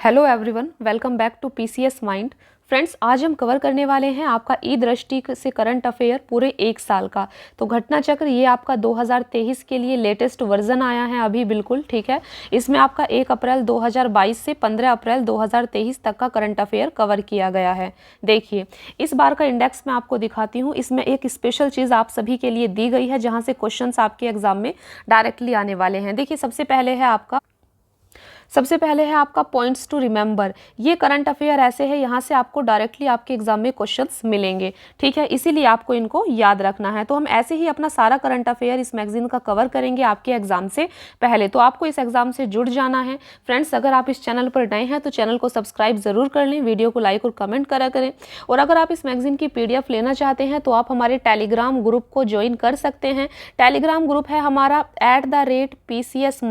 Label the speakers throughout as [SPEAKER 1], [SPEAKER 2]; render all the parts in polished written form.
[SPEAKER 1] Hello everyone, welcome back to PCS mind. Friends, आज हम cover करने वाले हैं आपका ई दृष्टि से करंट अफेयर पूरे एक साल का। तो घटना चक्र ये आपका 2023 के लिए लेटेस्ट वर्जन आया है अभी, बिल्कुल ठीक है। इसमें आपका 1 अप्रैल 2022 से 15 अप्रैल 2023 तक का करंट अफेयर कवर किया गया है। देखिए, इस बार का इंडेक्स मैं आपको दिखाती हूँ। इसमें एक स्पेशल चीज़ आप सभी के लिए दी गई है जहाँ से क्वेश्चन आपके एग्जाम में डायरेक्टली आने वाले हैं। देखिए, सबसे पहले है आपका पॉइंट्स टू रिमेंबर। ये करंट अफेयर ऐसे है, यहाँ से आपको डायरेक्टली आपके एग्जाम में क्वेश्चंस मिलेंगे, ठीक है। इसीलिए आपको इनको याद रखना है। तो हम ऐसे ही अपना सारा करंट अफेयर इस मैगजीन का कवर करेंगे आपके एग्जाम से पहले। तो आपको इस एग्जाम से जुड़ जाना है। फ्रेंड्स, अगर आप इस चैनल पर नए हैं तो चैनल को सब्सक्राइब जरूर कर लें, वीडियो को लाइक और कमेंट करा करें। और अगर आप इस मैगजीन की PDF लेना चाहते हैं तो आप हमारे टेलीग्राम ग्रुप को ज्वाइन कर सकते हैं। टेलीग्राम ग्रुप है हमारा @PCS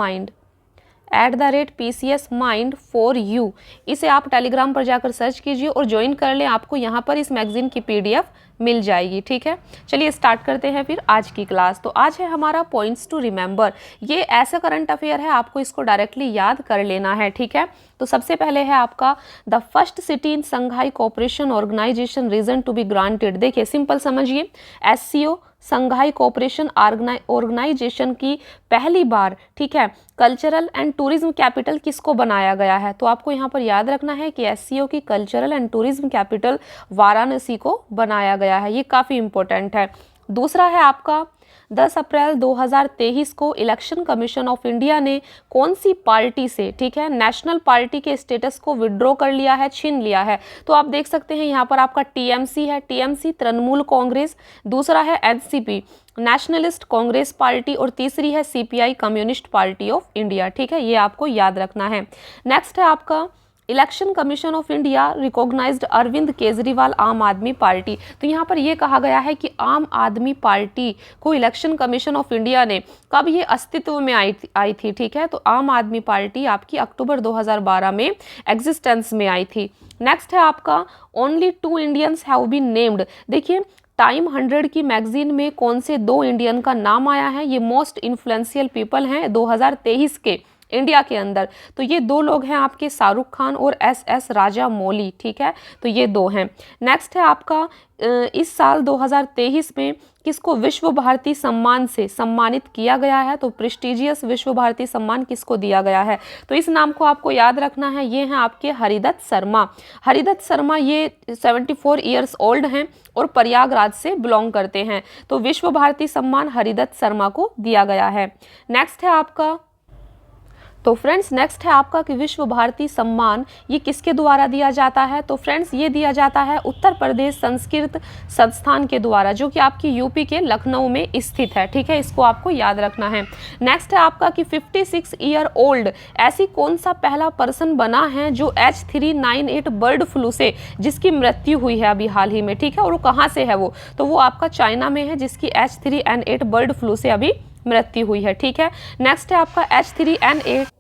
[SPEAKER 1] Mind for you। इसे आप टेलीग्राम पर जाकर सर्च कीजिए और ज्वाइन कर लें। आपको यहाँ पर इस मैगजीन की PDF मिल जाएगी, ठीक है। चलिए स्टार्ट करते हैं फिर आज की क्लास। तो आज है हमारा पॉइंट्स टू रिमेंबर। ये ऐसा करंट अफेयर है, आपको इसको डायरेक्टली याद कर लेना है, ठीक है। तो सबसे पहले है आपका the first city in Shanghai cooperation organisation region to be granted. देखिए, सिंपल समझिए, SCO संघाई कोऑपरेशन ऑर्गेनाइजेशन की पहली बार, ठीक है, कल्चरल एंड टूरिज्म कैपिटल किसको बनाया गया है। तो आपको यहाँ पर याद रखना है कि SCO की cultural and tourism capital Varanasi को बनाया गया है। ये काफ़ी इंपॉर्टेंट है। दूसरा है आपका 10 अप्रैल 2023 को इलेक्शन कमीशन ऑफ इंडिया ने कौन सी पार्टी से, ठीक है, नेशनल पार्टी के स्टेटस को विड्रॉ कर लिया है, छीन लिया है। तो आप देख सकते हैं यहाँ पर आपका TMC है, TMC तृणमूल कांग्रेस, दूसरा है NCP नेशनलिस्ट कांग्रेस पार्टी और तीसरी है CPI communist party of India, ठीक है। ये आपको याद रखना है। नेक्स्ट है आपका election commission of India recognised Arvind Kejriwal Aam Aadmi party. तो यहाँ पर यह कहा गया है कि आम आदमी पार्टी को इलेक्शन कमीशन ऑफ इंडिया ने कब ये अस्तित्व में आई थी, ठीक है। तो आम आदमी पार्टी आपकी अक्टूबर 2012 में एग्जिस्टेंस में आई थी। नेक्स्ट है आपका only 2 Indians have been named. देखिए, टाइम 100 की मैगजीन में कौन से 2 इंडियन का नाम आया है। ये मोस्ट इन्फ्लुएंशियल पीपल हैं 2023 के इंडिया के अंदर। तो ये 2 लोग हैं आपके, शाहरुख खान और SS राजामौली, ठीक है। तो ये 2 हैं। नेक्स्ट है आपका इस साल 2023 में किसको विश्व भारती सम्मान से सम्मानित किया गया है। तो प्रेस्टिजियस विश्व भारती सम्मान किसको दिया गया है। तो इस नाम को आपको याद रखना है। ये हैं आपके हरिदत्त शर्मा। हरिदत्त शर्मा ये 74 ईयर्स ओल्ड हैं और प्रयागराज से बिलोंग करते हैं। तो विश्व भारती सम्मान हरिदत्त शर्मा को दिया गया है। नेक्स्ट है आपका नेक्स्ट है आपका कि विश्व भारती सम्मान ये किसके द्वारा दिया जाता है। तो फ्रेंड्स, ये दिया जाता है उत्तर प्रदेश संस्कृत संस्थान के द्वारा, जो कि आपकी UP के लखनऊ में स्थित है, ठीक है। इसको आपको याद रखना है। नेक्स्ट है आपका कि 56 ईयर ओल्ड ऐसी कौन सा पहला पर्सन बना है जो H3N8 बर्ड फ्लू से जिसकी मृत्यु हुई है अभी हाल ही में, ठीक है। और वो कहाँ से है तो वो आपका चाइना में है, जिसकी H3N8 बर्ड फ्लू से अभी मृत्यु हुई है, ठीक है। नेक्स्ट है आपका H3N8।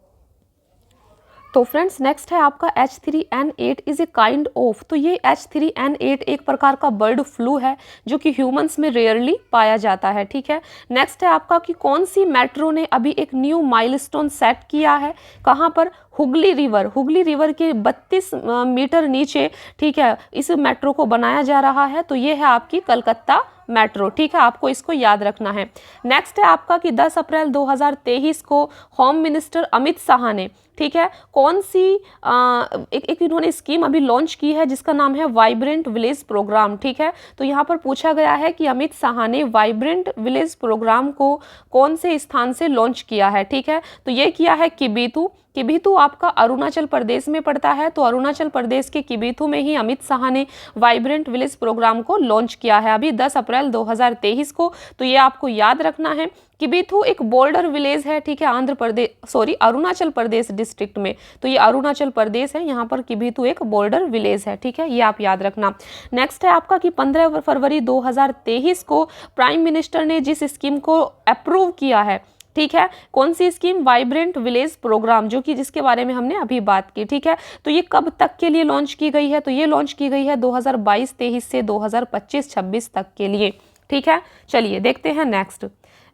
[SPEAKER 1] तो फ्रेंड्स, नेक्स्ट है आपका H3N8 is a kind of. तो ये H3N8 एक प्रकार का बर्ड फ्लू है जो कि ह्यूमंस में रेयरली पाया जाता है, ठीक है। नेक्स्ट है आपका कि कौन सी मेट्रो ने अभी एक न्यू माइलस्टोन सेट किया है, कहाँ पर, हुगली रिवर के 32 मीटर नीचे, ठीक है, इस मेट्रो को बनाया जा रहा है। तो ये है आपकी कलकत्ता मेट्रो, ठीक है। आपको इसको याद रखना है। नेक्स्ट है आपका कि 10 अप्रैल 2023 को होम मिनिस्टर अमित शाह ने, ठीक है, कौन सी एक इन्होंने स्कीम अभी लॉन्च की है जिसका नाम है वाइब्रेंट विलेज प्रोग्राम, ठीक है। तो यहाँ पर पूछा गया है कि अमित शाह ने वाइब्रेंट विलेज प्रोग्राम को कौन से स्थान से लॉन्च किया है, ठीक है। तो ये किया है किबिथु आपका अरुणाचल प्रदेश में पड़ता है। तो अरुणाचल प्रदेश के किबिथु में ही अमित शाह ने वाइब्रेंट विलेज प्रोग्राम को लॉन्च किया है अभी 10 अप्रैल 2023 को। तो ये आपको याद रखना है। किबिथु एक बॉर्डर विलेज है, ठीक है, अरुणाचल प्रदेश डिस्ट्रिक्ट में। तो ये अरुणाचल प्रदेश है, यहाँ पर किबिथु एक बॉर्डर विलेज है, ठीक है। ये आप याद रखना। नेक्स्ट है आपका कि 15 फरवरी 2023 को प्राइम मिनिस्टर ने जिस स्कीम को अप्रूव किया है, ठीक है, कौन सी स्कीम, वाइब्रेंट विलेज प्रोग्राम, जो कि जिसके बारे में हमने अभी बात की, ठीक है। तो ये कब तक के लिए लॉन्च की गई है। तो ये लॉन्च की गई है 2022-23 से 2025-26 तक के लिए, ठीक है। चलिए देखते हैं नेक्स्ट।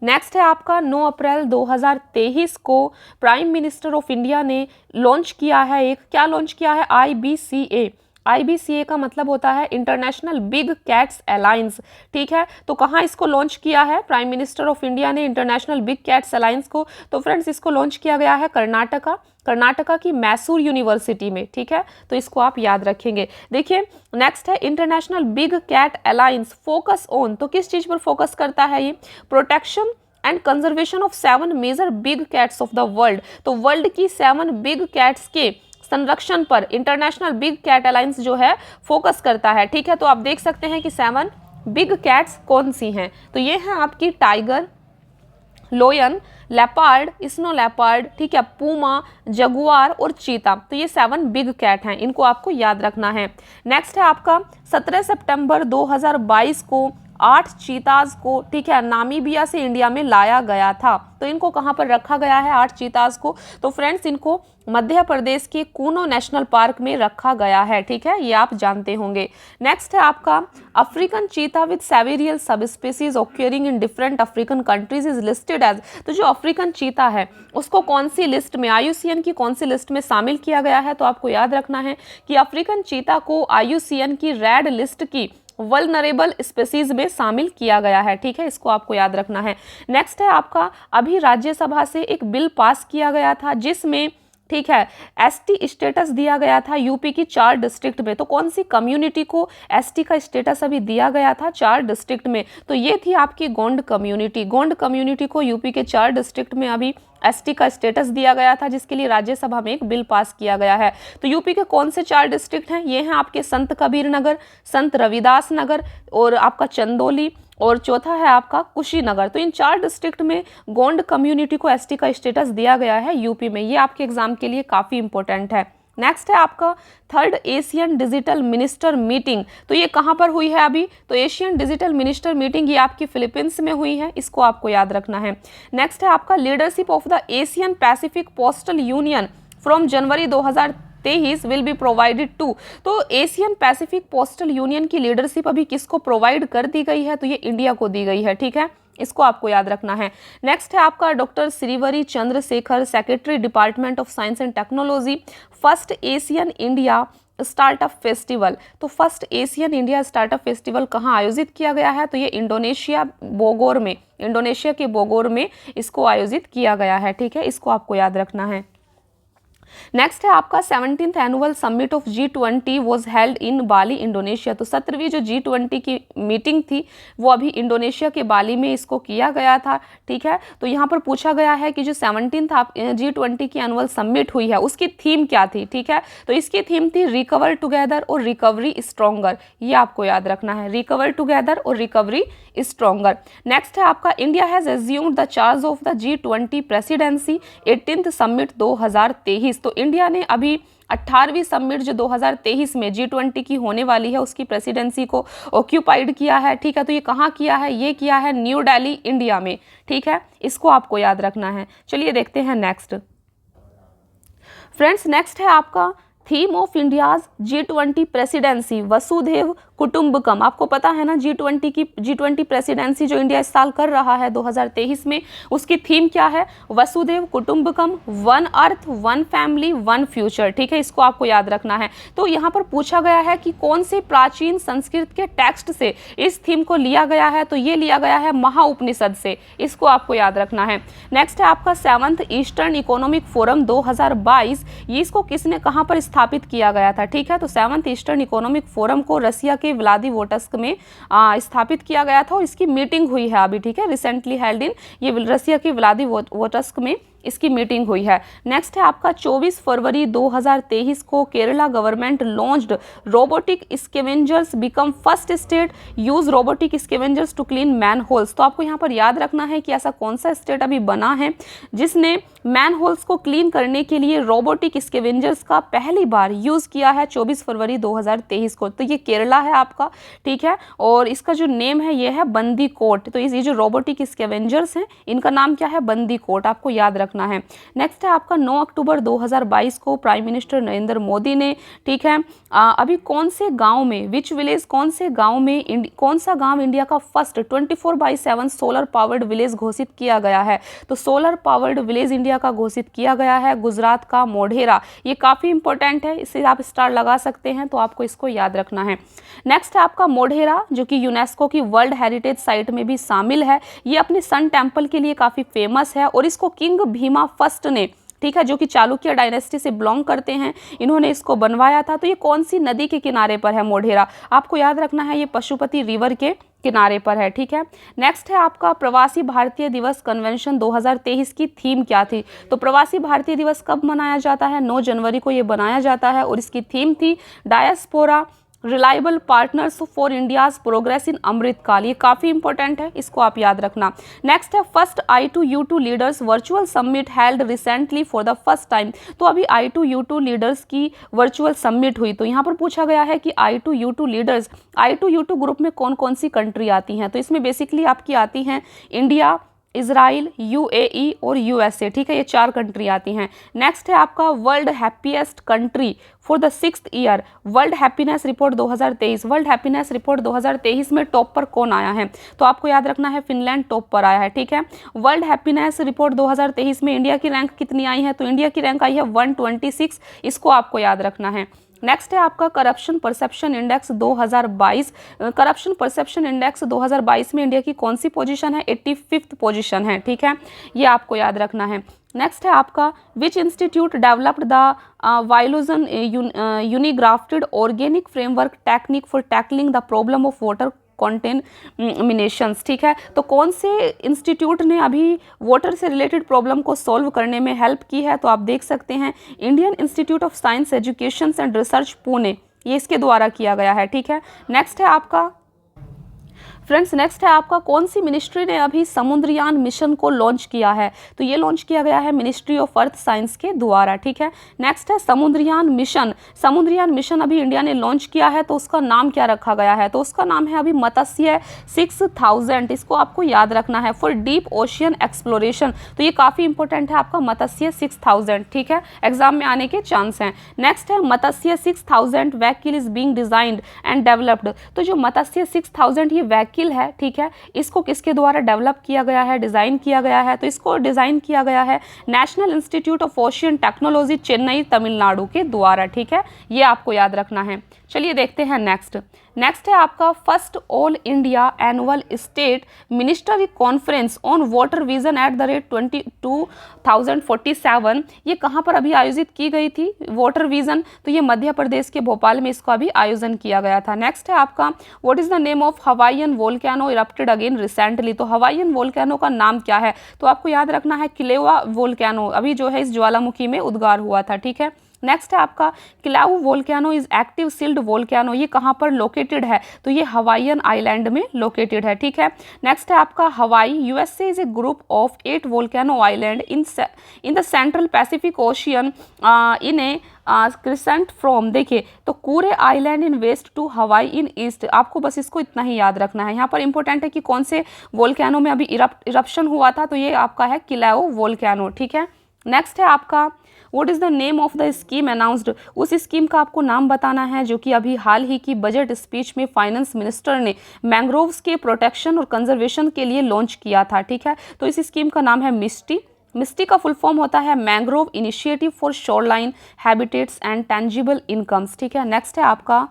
[SPEAKER 1] नेक्स्ट है आपका 9 अप्रैल 2023 को प्राइम मिनिस्टर ऑफ इंडिया ने लॉन्च किया है, एक क्या लॉन्च किया है, IBCA। IBCA का मतलब होता है इंटरनेशनल बिग कैट्स अलायंस, ठीक है। तो कहाँ इसको लॉन्च किया है प्राइम मिनिस्टर ऑफ इंडिया ने इंटरनेशनल बिग कैट्स अलायंस को? तो फ्रेंड्स इसको लॉन्च किया गया है कर्नाटका की मैसूर यूनिवर्सिटी में, ठीक है। तो इसको आप याद रखेंगे। देखिए नेक्स्ट है international big cat alliance focus on, तो किस चीज पर फोकस करता है ये? Protection and conservation of 7 major big cats of the world. तो वर्ल्ड की 7 बिग कैट्स के संरक्षण पर इंटरनेशनल बिग कैट अलायंस जो है फोकस करता है, ठीक है। तो आप देख सकते हैं कि 7 बिग कैट्स कौन सी हैं। तो ये हैं आपकी टाइगर, लोयन, लेपर्ड, स्नो लेपर्ड, ठीक है, पूमा, जगुआर और चीता। तो ये 7 बिग कैट हैं, इनको आपको याद रखना है। नेक्स्ट है आपका 17 सितंबर 2022 को 8 चीताज को, ठीक है, नामीबिया से इंडिया में लाया गया था। तो इनको कहाँ पर रखा गया है 8 चीताज को? तो फ्रेंड्स इनको मध्य प्रदेश के कूनो नेशनल पार्क में रखा गया है, ठीक है, ये आप जानते होंगे। नेक्स्ट है आपका African cheetah with several subspecies occurring in different African countries is listed as. तो जो अफ्रीकन चीता है उसको कौन सी लिस्ट में, IUCN की कौन सी लिस्ट में शामिल किया गया है? तो आपको याद रखना है कि अफ्रीकन चीता को IUCN की रेड लिस्ट की वल्नरेबल स्पीसीज में शामिल किया गया है, ठीक है, इसको आपको याद रखना है। नेक्स्ट है आपका अभी राज्यसभा से एक बिल पास किया गया था जिसमें, ठीक है, ST स्टेटस दिया गया था यूपी की 4 डिस्ट्रिक्ट में। तो कौन सी कम्युनिटी को ST का स्टेटस अभी दिया गया था 4 डिस्ट्रिक्ट में? तो ये थी आपकी गोंड कम्युनिटी। गोंड कम्युनिटी को यूपी के 4 डिस्ट्रिक्ट में अभी ST का स्टेटस दिया गया था, जिसके लिए राज्यसभा में एक बिल पास किया गया है। तो यूपी के कौन से 4 डिस्ट्रिक्ट हैं? ये हैं आपके संत कबीर नगर, संत रविदास नगर और आपका चंदौली, और चौथा है आपका कुशीनगर। तो इन 4 डिस्ट्रिक्ट में गोंड कम्युनिटी को ST का स्टेटस दिया गया है यूपी में। ये आपके एग्जाम के लिए काफ़ी इंपॉर्टेंट है। नेक्स्ट है आपका 3rd Asian digital minister meeting. तो ये कहाँ पर हुई है अभी? तो एशियन डिजिटल मिनिस्टर मीटिंग ये आपकी फिलीपींस में हुई है, इसको आपको याद रखना है। नेक्स्ट है आपका leadership of the Asian Pacific postal union from January 2023 will be provided to. तो एशियन पैसिफिक पोस्टल यूनियन की लीडरशिप अभी किसको प्रोवाइड कर दी गई है? तो ये इंडिया को दी गई है, ठीक है, इसको आपको याद रखना है। नेक्स्ट है आपका doctor Srivari Chandrasekhar, secretary department of science and technology, first Asian India startup festival. तो first Asian India startup festival कहाँ आयोजित किया गया है? तो ये इंडोनेशिया के बोगोर में इसको आयोजित किया गया है, ठीक है, इसको आपको याद रखना है। नेक्स्ट है आपका 17th annual summit of G20 was held in Bali Indonesia. तो 17वीं जो G20 की मीटिंग थी वो अभी इंडोनेशिया के बाली में इसको किया गया था, ठीक है। तो यहाँ पर पूछा गया है कि जो 17th G20 की एनुअल समिट हुई है उसकी थीम क्या थी, ठीक है। तो इसकी थीम थी रिकवर टुगेदर और रिकवरी स्ट्रॉन्गर, ये आपको याद रखना है, रिकवर टुगेदर और रिकवरी स्ट्रॉन्गर। नेक्स्ट है आपका India has assumed the charge of the G20 presidency 18th summit 2023। तो इंडिया ने अभी 18वीं समिट जो 2023 में G20 की होने वाली है उसकी प्रेसिडेंसी को ऑक्यूपाइड किया है, ठीक है। तो ये कहाँ किया है? ये किया है न्यू दिल्ली इंडिया में, ठीक है, इसको आपको याद रखना है। चलिए देखते हैं नेक्स्ट। फ्रेंड्स नेक्स्ट है आपका theme of India's G20 presidency वसुधैव कुटुंबकम। आपको पता है ना G20 प्रेसिडेंसी जो इंडिया इस साल कर रहा है 2023 में, उसकी थीम क्या है? वसुधैव कुटुंबकम, one earth, one family, one future, ठीक है, इसको आपको याद रखना है। तो यहाँ पर पूछा गया है कि कौन से प्राचीन संस्कृत के टेक्स्ट से इस थीम को लिया गया है? तो ये लिया गया है महाउपनिषद से, इसको आपको याद रखना है। नेक्स्ट है आपका 7th ईस्टर्न इकोनॉमिक फोरम 2022, ये इसको किसने कहाँ पर स्थापित किया गया था, ठीक है। तो 7th ईस्टर्न इकोनॉमिक फोरम को रसिया के व्लादिवोस्टोक में स्थापित किया गया था और इसकी मीटिंग हुई है अभी, ठीक है, रिसेंटली हेल्ड इन, ये रसिया के व्लादिवोस्टोक में इसकी मीटिंग हुई है। नेक्स्ट है आपका 24 फरवरी 2023 को Kerala government launched robotic scavengers become first state use robotic scavengers to clean manholes. तो आपको यहाँ पर याद रखना है कि ऐसा कौन सा स्टेट अभी बना है जिसने मैन होल्स को क्लीन करने के लिए रोबोटिक स्कैवेंजर्स का पहली बार यूज किया है 24 फरवरी 2023 को। तो ये केरला है आपका, ठीक है, और इसका जो नेम है ये है बंदीकोट। तो ये जो रोबोटिक स्कैवेंजर्स हैं इनका नाम क्या है? बंदीकोट, आपको याद रखना है। नेक्स्ट है आपका 9 अक्टूबर 2022 को प्राइम मिनिस्टर नरेंद्र मोदी ने, ठीक है, अभी कौन से गांव में, विच विलेज, कौन से गांव में, कौन सा गांव इंडिया का फर्स्ट 24/7 सोलर पावर्ड विलेज घोषित किया गया है? तो सोलर पावर्ड विलेज इंडिया का घोषित किया गया है गुजरात का मोढेरा। ये काफ़ी इंपॉर्टेंट है, इसे आप स्टार लगा सकते हैं, तो आपको इसको याद रखना है। नेक्स्ट है आपका मोढेरा, जो कि यूनेस्को की वर्ल्ड हेरिटेज साइट में भी शामिल है। ये अपने सन टेम्पल के लिए काफ़ी फेमस है और इसको किंग भीमा फर्स्ट ने, ठीक है, जो कि चालुक्य डायनेस्टी से बिलोंग करते हैं, इन्होंने इसको बनवाया था। तो ये कौन सी नदी के किनारे पर है मोढेरा? आपको याद रखना है, ये पशुपति रिवर के किनारे पर है, ठीक है। नेक्स्ट है आपका प्रवासी भारतीय दिवस कन्वेंशन 2023 की थीम क्या थी? तो प्रवासी भारतीय दिवस कब मनाया जाता है? 9 जनवरी को ये बनाया जाता है और इसकी थीम थी diaspora reliable partners for India's progress in Amritkaal. ये काफ़ी इंपॉर्टेंट है, इसको आप याद रखना। नेक्स्ट है first I2U2 leaders virtual summit held recently for the first time. तो अभी I2U2 लीडर्स की वर्चुअल समिट हुई। तो यहाँ पर पूछा गया है कि I2U2 लीडर्स, I2U2 ग्रुप में कौन कौन सी कंट्री आती हैं? तो इसमें बेसिकली आपकी आती हैं इंडिया, इजराइल, UAE और USA, ठीक है, ये 4 कंट्री आती हैं। नेक्स्ट है आपका world happiest country for the 6th year, world happiness report 2023। World happiness report 2023 में टॉप पर कौन आया है? तो आपको याद रखना है फिनलैंड टॉप पर आया है, ठीक है। वर्ल्ड हैप्पीनेस रिपोर्ट 2023 में इंडिया की रैंक कितनी आई है? तो इंडिया की रैंक आई है 126, इसको आपको याद रखना है। नेक्स्ट है आपका corruption perception index 2022। Corruption perception index 2022 में इंडिया की कौन सी पोजीशन है? 85th पोजीशन है, ठीक है, ये आपको याद रखना है। नेक्स्ट है आपका which institute developed the vilogen unigrafted organic framework technique for tackling the problem of water contaminations, ठीक है। तो कौन से इंस्टीट्यूट ने अभी वाटर से रिलेटेड प्रॉब्लम को सॉल्व करने में हेल्प की है? तो आप देख सकते हैं Indian institute of science education and research Pune, ये इसके द्वारा किया गया है, ठीक है। नेक्स्ट है आपका फ्रेंड्स, नेक्स्ट है आपका कौन सी मिनिस्ट्री ने अभी समुद्रयान मिशन को लॉन्च किया है? तो ये लॉन्च किया गया है मिनिस्ट्री ऑफ अर्थ साइंस के द्वारा, ठीक है। नेक्स्ट है समुद्रयान मिशन। समुद्रयान मिशन अभी इंडिया ने लॉन्च किया है, तो उसका नाम क्या रखा गया है? तो उसका नाम है अभी मत्स्य 6000, इसको आपको याद रखना है, फॉर डीप ओशियन एक्सप्लोरेशन। तो ये काफ़ी इंपॉर्टेंट है आपका मत्स्य 6000, ठीक है, एग्जाम में आने के चांस हैं। नेक्स्ट है मत्स्य 6000 vehicle is being designed and developed. तो जो मत्स्य 6000 ये व्हीकल है, ठीक है, इसको किसके द्वारा डेवलप किया गया है, डिजाइन किया गया है? तो इसको डिजाइन किया गया है national institute of ocean technology Chennai Tamil Nadu के द्वारा, ठीक है, ये आपको याद रखना है। चलिए देखते हैं नेक्स्ट है आपका first all India annual state ministry conference on water vision @ 2047। ये कहाँ पर अभी आयोजित की गई थी वाटर विजन? तो ये मध्य प्रदेश के भोपाल में इसका अभी आयोजन किया गया था। नेक्स्ट है आपका what is the name of Hawaiian volcano erupted again recently. तो हवाईयन वोल्केनो का नाम क्या है? तो आपको याद रखना है किलेवा वोल्केनो, अभी जो है इस ज्वालामुखी में उद्गार हुआ था, ठीक है। नेक्स्ट है आपका Kilauea volcano is active shield volcano, ये कहाँ पर लोकेटेड है? तो ये हवाईयन आइलैंड में लोकेटेड है, ठीक है। नेक्स्ट है आपका हवाई USA is a group of 8 volcano island in the central Pacific ocean in A crescent from. देखिए, तो पूरे आइलैंड इन वेस्ट टू हवाई इन ईस्ट, आपको बस इसको इतना ही याद रखना है। यहाँ पर इंपॉर्टेंट है कि कौन से वोल्केनो में अभी इरप्शन हुआ था, तो ये आपका है किलाउ वोल्केनो, ठीक है। नेक्स्ट है आपका what is the name of the scheme announced. उस स्कीम का आपको नाम बताना है जो कि अभी हाल ही की बजट स्पीच में फाइनेंस मिनिस्टर ने मैंग्रोव्स के प्रोटेक्शन और कंजर्वेशन के लिए लॉन्च किया था, ठीक है। तो इस स्कीम का नाम है मिस्टी का फुल फॉर्म होता है mangrove initiative for shoreline habitats and tangible incomes, ठीक है। नेक्स्ट है आपका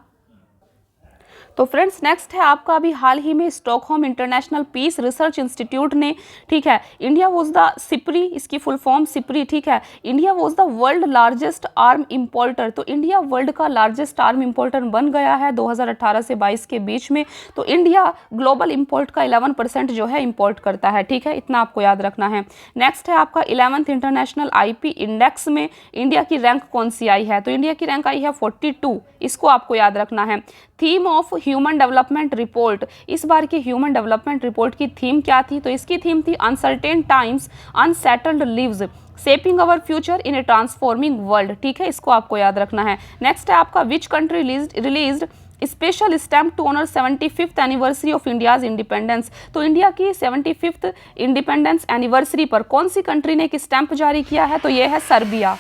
[SPEAKER 1] तो फ्रेंड्स नेक्स्ट है आपका अभी हाल ही में Stockholm international peace research institute ने, ठीक है, इंडिया वॉज द सिप्री, इसकी फुल फॉर्म सिप्री, ठीक है, India was the world largest arm importer. तो इंडिया वर्ल्ड का लार्जेस्ट आर्म इंपोर्टर बन गया है 2018 से 22 के बीच में। तो इंडिया ग्लोबल इंपोर्ट का 11% जो है इंपोर्ट करता है, ठीक है, इतना आपको याद रखना है। नेक्स्ट है आपका 11th इंटरनेशनल IP इंडेक्स में इंडिया की रैंक कौन सी आई है? तो इंडिया की रैंक आई है 42, इसको आपको याद रखना है। Theme of human development report, इस बार की ह्यूमन डेवलपमेंट रिपोर्ट की थीम क्या थी? तो इसकी थीम थी uncertain times unsettled lives shaping our future in a transforming world, ठीक है, इसको आपको याद रखना है। नेक्स्ट है आपका which country released special stamp to honour 75th anniversary of India's independence. तो इंडिया की 75th इंडिपेंडेंस एनिवर्सरी पर कौन सी कंट्री ने एक स्टैम्प जारी किया है? तो ये है सर्बिया।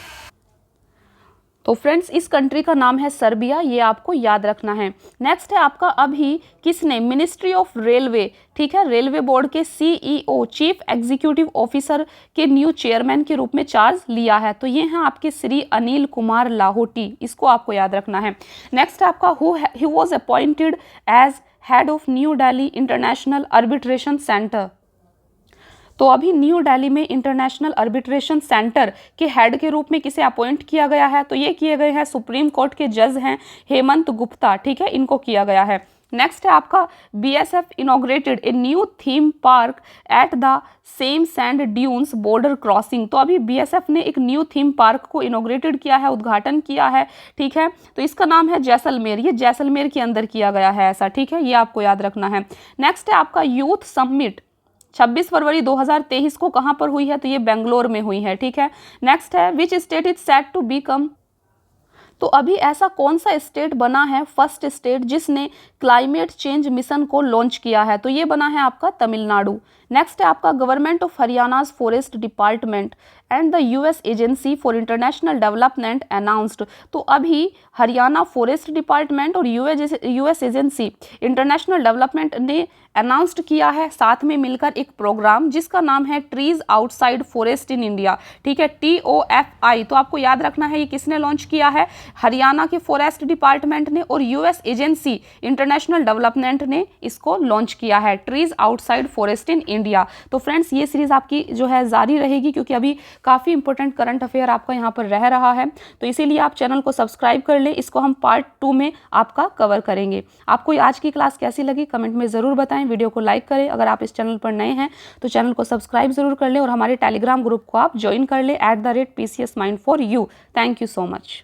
[SPEAKER 1] तो फ्रेंड्स इस कंट्री का नाम है सर्बिया, ये आपको याद रखना है। नेक्स्ट है आपका अभी किसने मिनिस्ट्री ऑफ रेलवे, ठीक है, रेलवे बोर्ड के सीईओ चीफ एग्जीक्यूटिव ऑफिसर के न्यू चेयरमैन के रूप में चार्ज लिया है? तो ये हैं आपके श्री अनिल कुमार लाहोटी, इसको आपको याद रखना है। नेक्स्ट है आपका he was appointed as head of New Delhi international arbitration centre. तो अभी न्यू दिल्ली में इंटरनेशनल आर्बिट्रेशन सेंटर के हेड के रूप में किसे अपॉइंट किया गया है? तो ये किए गए हैं सुप्रीम कोर्ट के जज हैं हेमंत गुप्ता, ठीक है, इनको किया गया है। नेक्स्ट है आपका BSF inaugurated a new theme park at the same sand dunes border crossing. तो अभी बीएसएफ ने एक न्यू थीम पार्क को इनॉग्रेटेड किया है, उद्घाटन किया है, ठीक है। तो इसका नाम है जैसलमेर, ये जैसलमेर के अंदर किया गया है ऐसा, ठीक है, ये आपको याद रखना है। नेक्स्ट है आपका यूथ समिट 26 फरवरी 2023 को कहाँ पर हुई है? तो ये बेंगलोर में हुई है, ठीक है। नेक्स्ट है which state is set to become. तो अभी ऐसा कौन सा स्टेट बना है फर्स्ट स्टेट जिसने क्लाइमेट चेंज मिशन को लॉन्च किया है? तो ये बना है आपका तमिलनाडु। नेक्स्ट है आपका government of Haryana's forest department and the US agency for international development announced. तो अभी हरियाणा फॉरेस्ट डिपार्टमेंट और यूएस एजेंसी इंटरनेशनल डेवलपमेंट ने अनाउंस्ड किया है साथ में मिलकर एक प्रोग्राम जिसका नाम है trees outside forest in India, ठीक है, TOFI। तो आपको याद रखना है ये किसने लॉन्च किया है? हरियाणा के फॉरेस्ट डिपार्टमेंट ने और यूएस एजेंसी इंटरनेशनल डेवलपमेंट ने इसको लॉन्च किया है, trees outside forest in India. तो फ्रेंड्स ये सीरीज आपकी जो है जारी रहेगी क्योंकि अभी काफ़ी इंपॉर्टेंट करंट अफेयर आपका यहाँ पर रह रहा है, तो इसीलिए आप चैनल को सब्सक्राइब कर लें, इसको हम पार्ट 2 में आपका कवर करेंगे। आपको आज की क्लास कैसी लगी कमेंट में ज़रूर बताएं, वीडियो को लाइक करें, अगर आप इस चैनल पर नए हैं तो चैनल को सब्सक्राइब जरूर कर लें और हमारे टेलीग्राम ग्रुप को आप ज्वाइन कर लें @PCS Mind4U। Thank you so much.